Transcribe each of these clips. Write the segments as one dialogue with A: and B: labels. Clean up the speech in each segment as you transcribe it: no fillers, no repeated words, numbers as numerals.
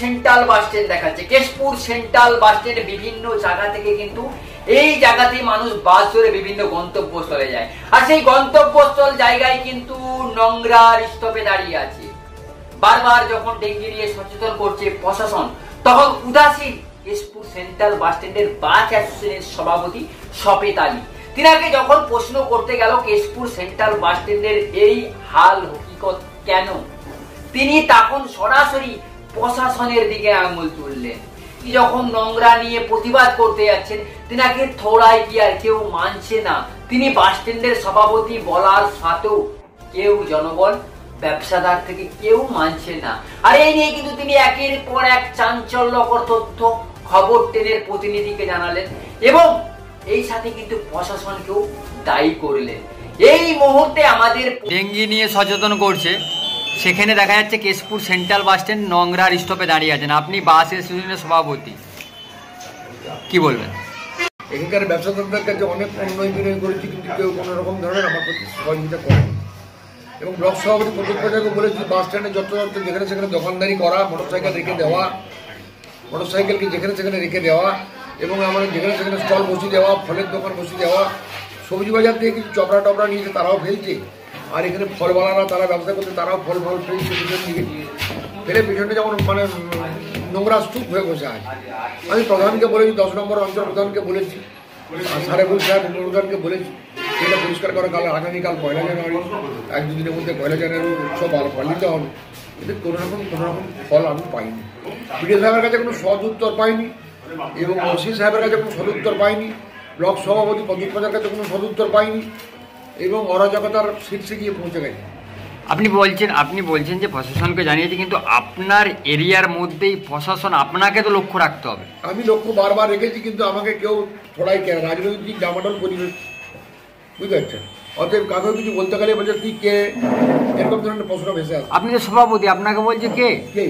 A: Central bus stand দেখাচ্ছে। Keshpur central bus স্ট্যান্ডে বিভিন্ন জায়গা থেকে কিন্তু এই জায়গাতে মানুষ বাস ধরে বিভিন্ন গন্তব্যস্থলে যায়, আর সেই গন্তব্যস্থল জায়গায় কিন্তু নোংরার স্তূপে দাঁড়িয়ে আছে। বারবার যখন ডেঙ্গি নিয়ে সচেতন করছে প্রশাসন, তখন উদাসীন কেশপুর সেন্ট্রাল বাস স্ট্যান্ডের বাস অ্যাসোসিয়েশনের সভাপতি সফেদ আলী। তিনাকে যখন প্রশ্ন করতে গেল কেশপুর সেন্ট্রাল বাস স্ট্যান্ডের এই হাল হকিকত কেন, তিনি তখন সরাসরি প্রশাসনের দিকে আঙুল তুললেন। যখন নোংরা নিয়ে প্রতিবাদ করতে যাচ্ছেন, তিনাকে থোড়ায় কি আর কেউ মানছে না। তিনি বাস স্ট্যান্ডের সভাপতি বলার সাথেও কেউ জনগণ ব্যবসাদার থেকে কেউ মানছে না। আর এই নিয়ে কিন্তু তিনি একের পর এক চাঞ্চল্যকর তথ্য খবর ট্রেনের প্রতিনিধিকে জানালেন এবং এই সাথে কিন্তু প্রশাসনকেও দায়ী করলেন। এই মুহূর্তে আমাদের ডেঙ্গি নিয়ে সচেতন করছে, সেখানে দেখা যাচ্ছে কেশপুর সেন্ট্রাল বাস স্ট্যান্ড নোংরার স্টপে দাঁড়িয়ে আছেন। আপনি বাস অ্যাসোসিয়েশনের সভাপতি, কি বলবেন?
B: এখানকার ব্যবসাদারদের কাছে অনেক উন্নয়ন বিনয় করেছি, কিন্তু কেউ কোনো রকম ধরনের আমার প্রতি সহযোগিতা করেনি। এবং ব্লক সভাপতি প্রদীপ প্রজাকে বলেছি বাস স্ট্যান্ডে যত যেখানে সেখানে দোকানদারি করা, মোটরসাইকেল রেখে দেওয়া, মোটরসাইকেলকে যেখানে সেখানে রেখে দেওয়া এবং আমাদের যেখানে সেখানে স্টল বসিয়ে দেওয়া, ফলের দোকান বসিয়ে দেওয়া, সবজি বাজার থেকে কিছু চপড়া টপড়া নিয়েছে তারাও ফেলছে, আর এখানে ফলওয়ালারা তারা ব্যবসা করতে তারাও ফল ফেলছে পিছন দিকে ফেলে, পিছনটা যেমন মানে নোংরা স্তূপ হয়ে বসে আছে। আমি প্রধানকে বলেছি, 10 নম্বর অঞ্চল প্রধানকে বলেছি, আর সারেবুল সাহেব প্রধানকে বলেছি এটা পরিষ্কার করা। কাল আগামীকাল 1 জানুয়ারি, 1-2 দিনের মধ্যে 1 জানুয়ারি উৎসব পালিত হবে, কিন্তু কোনো রকম ফল আমি পাইনি। বিডিও সাহেবের কাছে কোনো সদ উত্তর পাইনি এবং ওসি সাহেবের কাছে কোনো সদুত্তর পাইনি, ব্লক সভাপতি প্রদীপ প্রজার কাছে কোনো সদুত্তর পাইনি এবং অরাজকতার শীর্ষে গিয়ে পৌঁছে গেছে।
A: আপনি বলছেন যে প্রশাসনকে জানিয়েছে, কিন্তু আপনার এরিয়ার মধ্যেই প্রশাসন, আপনাকে তো লক্ষ্য রাখতে হবে।
B: আমি লক্ষ্য বারবার রেখেছি, কিন্তু আমাকে কেউ থোড়াই কেন রাজনৈতিক ডামাডোল পরিবেশ, বুঝতে পারছেন? অতএব কাকেও কিছু বলতে গেলে বলছে তুই কে, এরকম ধরনের প্রশ্ন ভেসে আসে।
A: আপনি তো সভাপতি, আপনাকে বলছে কে কে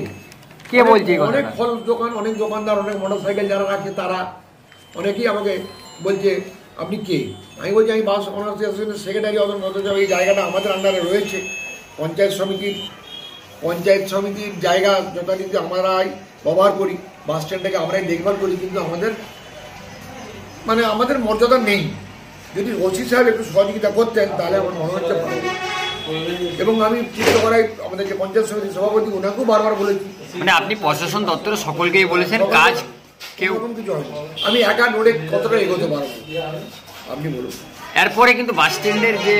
A: কে বলছে?
B: অনেক ফল দোকান, অনেক দোকানদার, অনেক মোটরসাইকেল যারা রাখে তারা অনেকেই আমাকে বলছে আপনি কে। আমি বলছি আমি বাস অ্যাসোসিয়েশনের সেক্রেটারি, অথচ এই জায়গাটা আমাদের আন্ডারে রয়েছে। পঞ্চায়েত সমিতির জায়গা যথারীতি আমরাই ব্যবহার করি, বাস স্ট্যান্ডটাকে আমরাই দেখভাল করি, কিন্তু আমাদের মর্যাদা নেই। যদি ওসি সাহেব একটু সহযোগিতা করতেন তাহলে আমার মনে হচ্ছে ভালো। এবং আমি চিন্তা করাই আমাদের যে পঞ্চায়েত সমিতির সভাপতি, ওনাকেও বারবার বলেছি।
A: মানে আপনি প্রশাসন দপ্তরে সকলকেই বলেছেন কাজ কেউ
B: কিছু হয়নি। আমি একা নড়ে কতটা এগোতে পারবো আপনি বলুন।
A: এরপরে কিন্তু বাস স্ট্যান্ডের যে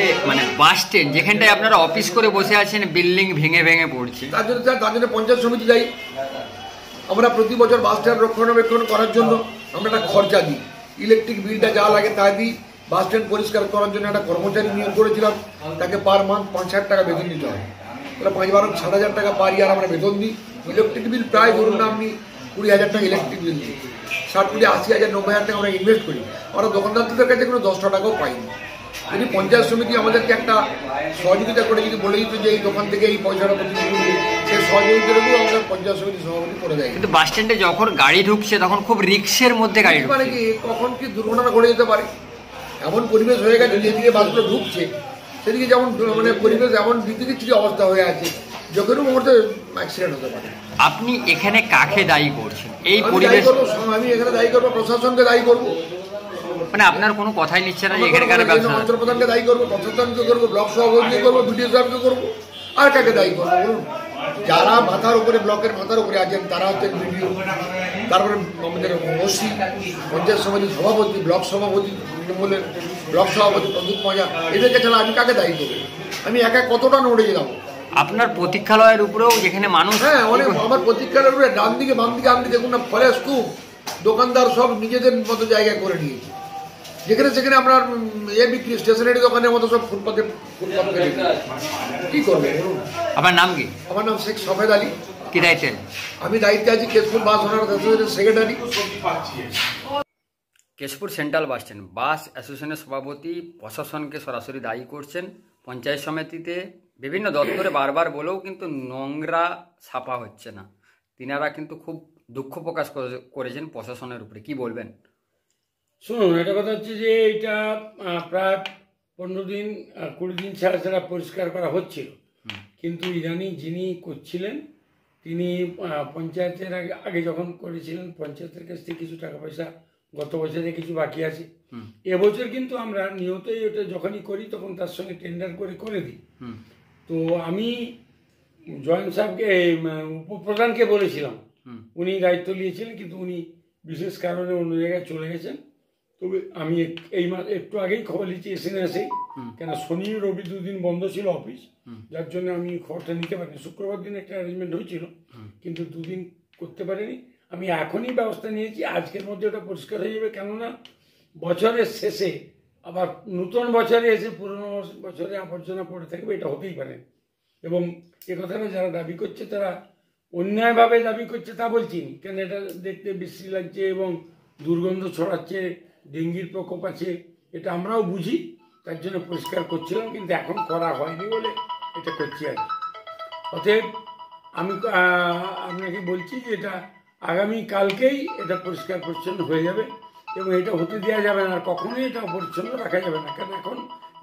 A: বাস স্ট্যান্ড যেখানটায় আপনারা অফিস করে বসে আছেন, বিল্ডিং ভেঙে ভেঙে পড়ছে,
B: তার জন্য পঞ্চায়েত সমিতি যাই। আমরা প্রতি বছর বাস স্ট্যান্ড রক্ষণাবেক্ষণ করার জন্য আমরা একটা খরচা দিই, ইলেকট্রিক বিলটা যা লাগে তা দিই। বাস স্ট্যান্ড পরিষ্কার করার জন্য একটা কর্মচারী নিয়োগ করেছিলাম, তাকে পার মান্থ 5,000 টাকা বেতন দিতে হয়। তাহলে 5-12-7,000 টাকা পার ইয়ার আমরা বেতন দিই। ইলেকট্রিক বিল প্রায় ধরুন না আপনি 20,000 টাকা ইলেকট্রিক বিল দিই, 60-80,000-90,000 টাকা আমরা ইনভেস্ট করি। আমরা দোকানদারদের কাছে কোনো 10 টাকাও পাইনি। যদি পঞ্চায়েত সমিতি আমাদেরকে একটা সহযোগিতা করে যদি বলে দিত যে এই দোকান থেকে এই পয়সাটা প্রতিদিন করবে, সেই সহযোগিতাটুকু আমাদের পঞ্চায়েত সমিতি সভাপতি করে দেয়।
A: কিন্তু বাস স্ট্যান্ডে যখন গাড়ি ঢুকছে তখন খুব রিক্সের মধ্যে গাড়ি
B: মানে কি কখন কি দুর্ঘটনা ঘটে যেতে পারে, এমন পরিবেশ হয়ে গেছে। যেদিকে বাসগুলো ঢুকছে সেদিকে যেমন পরিবেশ এমন বিদ্যুৎ অবস্থা হয়ে আছে, যে কোনো মুহূর্তে অ্যাক্সিডেন্ট হতে পারে।
A: আপনি এখানে কাকে দায়ী করছেন এই পরিবেশ?
B: আমি এখানে দায়ী করবো, প্রশাসনকে দায়ী করবো।
A: মানে আপনার কোনো কথাই নিচ্ছে না যে এখানকার
B: অঞ্চল প্রধানকে দায়ী করবো, প্রশাসনকে করবো, ব্লক সভাপতিকে করবো, বিডিও সাহেবকে করবো, আর কাকে দায়ী করবো বলুন? যারা মাথার উপরে, ব্লকের মাথার উপরে আছেন তারা হচ্ছেন বিডিও, তারপরে আমাদের ওসি, পঞ্চায়েত সমিতির সভাপতি, ব্লক সভাপতি, তৃণমূলের ব্লক সভাপতি প্রদীপ প্রজা, এদেরকে ছাড়া আমি কাকে দায়ী করবো? আমি একা কতটা নড়ে গেলাম।
A: আপনার প্রতীক্ষালয়ের উপরেও যেখানে মানুষ,
B: হ্যাঁ অনেক, আমার প্রতীক্ষালয়ের উপরে ডান দিকে বাম দিকে আপনি দেখুন না, ফলের স্তূপ, দোকানদার সব নিজেদের মতো জায়গা করে নিয়েছে। যেখানে সেখানে আপনার বিক্রি, স্টেশনারি দোকানের মতো সব ফুটপাতে কি করবে?
A: আপনার নাম কি?
B: আমার নাম শেখ সফেদ আলী।
A: কি দায়িত্বে?
B: আমি দায়িত্বে আছি কেশপুর বাস অ্যাসোসিয়েশনের secretary.
A: Keshpur central bus stand bus অ্যাসোসিয়েশনের সভাপতি প্রশাসনকে সরাসরি দায়ী করছেন। পঞ্চায়েত সমিতিতে বিভিন্ন দপ্তরে বারবার বলেও কিন্তু নোংরা ছাপা হচ্ছে না। তিনারা কিন্তু খুব দুঃখ প্রকাশ করেছেন প্রশাসনের উপরে, কি বলবেন?
C: শুনুন, একটা কথা হচ্ছে যে এটা প্রায় 15 দিন 20 দিন ছাড়া ছাড়া পরিষ্কার করা হচ্ছিল, কিন্তু ইদানিং যিনি করছিলেন তিনি পঞ্চায়েতের আগে যখন করেছিলেন পঞ্চায়েতের কাছ থেকে কিছু টাকা পয়সা গত বছরে কিছু বাকি আছে। এবছর কিন্তু আমরা নিয়তই ওটা যখনই করি তখন তার সঙ্গে টেন্ডার করে দিই। তো আমি জয়েন্ট সাহেবকে উপপ্রধানকে বলেছিলাম, উনি দায়িত্ব নিয়েছিলেন, কিন্তু উনি বিশেষ কারণে অন্য জায়গায় চলে গেছেন। তবে আমি এই একটু আগেই খবর নিচ্ছি এসে কেন শনি রবি 2 দিন বন্ধ ছিল অফিস, যার জন্য আমি খবরটা নিতে পারিনি। শুক্রবার দিন একটা অ্যারেঞ্জমেন্ট হয়েছিল, কিন্তু 2 দিন করতে পারিনি। আমি এখনই ব্যবস্থা নিয়েছি, আজকের মধ্যে ওটা পরিষ্কার হয়ে যাবে। কেননা বছরের শেষে আবার নতুন বছরে এসে পুরনো বছরে আবর্জনা পড়ে থাকবে, এটা হতেই পারে। এবং এ কথাটা যারা দাবি করছে তারা অন্যায়ভাবে দাবি করছে তা বলছি, কেন এটা দেখতে বিশ্রী লাগছে এবং দুর্গন্ধ ছড়াচ্ছে, ডেঙ্গির প্রকোপ আছে, এটা আমরাও বুঝি, তার জন্য পরিষ্কার করছিলাম, কিন্তু এখন করা হয়নি বলে এটা করছি আর কি। অতএব আমি আপনাকে বলছি যে এটা আগামী কালকেই এটা পরিষ্কার পরিচ্ছন্ন হয়ে যাবে এবং এটা হতে দেওয়া যাবে না, আর কখনোই এটা অপরিচ্ছন্ন রাখা যাবে না, কারণ এখন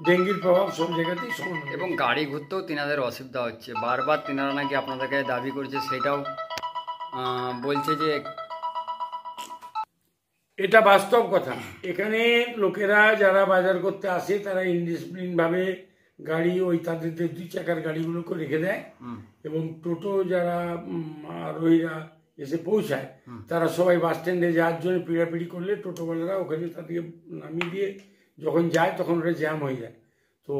C: ডেঙ্গির প্রভাব সব জায়গাতেই সমান।
A: এবং গাড়ি ঘুরতেও তিনাদের অসুবিধা হচ্ছে, বারবার তিনারা নাকি আপনাদের কাছে দাবি করছে, সেটাও বলছে যে
C: এটা বাস্তব কথা। এখানে লোকেরা যারা বাজার করতে আসে তারা ইনডিসিপ্লিনভাবে গাড়ি ওই তাদের 2 চাকার গাড়িগুলোকে রেখে দেয়, এবং টোটো যারা আরোহীরা এসে পৌঁছায় তারা সবাই বাস স্ট্যান্ডে যাওয়ার জন্য পিড়াপিড়ি করলে টোটোওয়ালারা ওখানে তাদেরকে নামিয়ে দিয়ে যখন যায় তখন ওটা জ্যাম হয়ে যায়। তো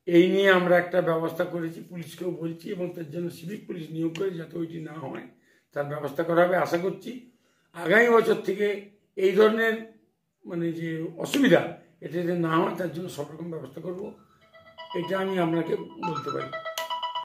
C: এই নিয়ে আমরা একটা ব্যবস্থা করেছি, পুলিশকেও বলছি, এবং তার জন্য সিভিক পুলিশ নিয়োগ করে যাতে ওইটি না হয় তার ব্যবস্থা করা হবে। আশা করছি আগামী বছর থেকে এই ধরনের যে অসুবিধা এটা যাতে না হয় তার জন্য সব রকম ব্যবস্থা করব, এটা আমি আপনাকে বলতে পারি।